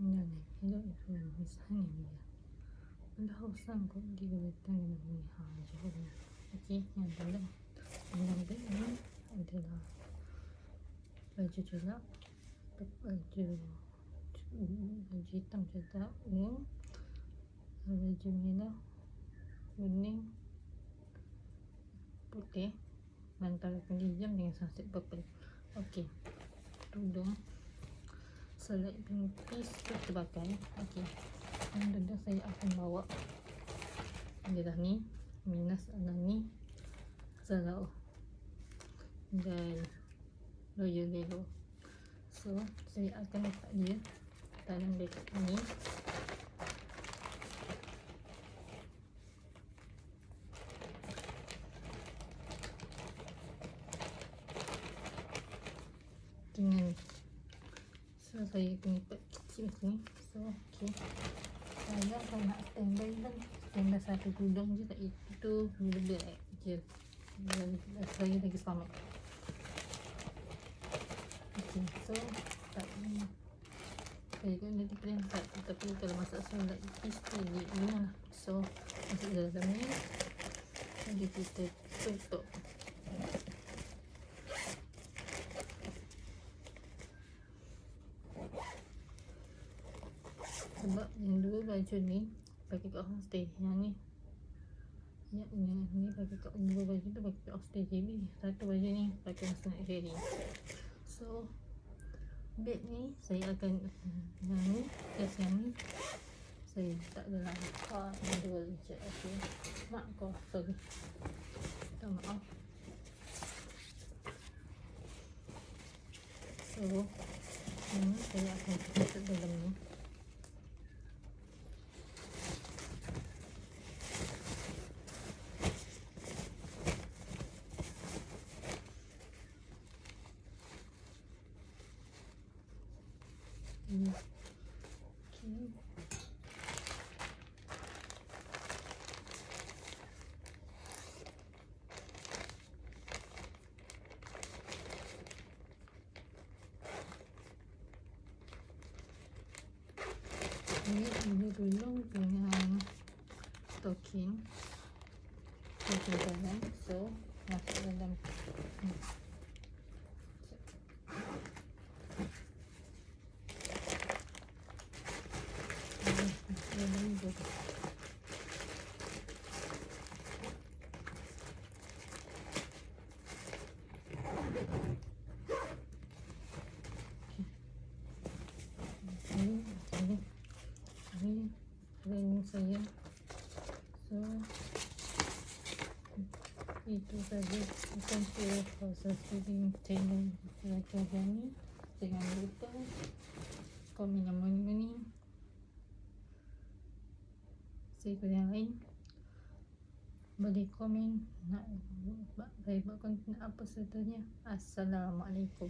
Indah itu misalnya dia. Anda harus sanggup diberikan dengan hal okey, yang dalam beg ini adalah baju jelak, baju hitam jelak, baju merah, kuning, putih, bantal penghijam dengan sunset purple. Okey, tudung selai pintis terpakai. Okey, yang kedua saya akan bawa adalah ni, minus adalah ni, Zalao dan Royal Yellow. So saya akan letak dia dalam beg ini. Dengan saya punya kecil ni. So okey, saya nak standby satu tudung je, tak itu bila je saya lagi selamat. Okey, so tak ni saya kan nanti plan tak, tapi kalau masak solat pasti ni lah. So masuk dalam ni, jadi kita tutup. Sebab yang dua baju ni pakai kat hostel, yang ni ni pakai kat dua baju tu pakai kat hostel JB, satu baju ni pakai masa naik ferry. So beg ni saya akan yang ni, kes yang ni saya letak dalam car dua je. Okey, mak kau sorry, minta maaf. So ini saya akan masuk dalam ni. Okay. Ini dulu dengan stocking dalam, so masuk dalam dalam juga. Ini training saya. So itu saja. Thank you for subscribing channel Raja ni. Jangan lupa komen yang mana-mana. Saya yang lain boleh komen nak saya buat konten apa sahaja. Assalamualaikum.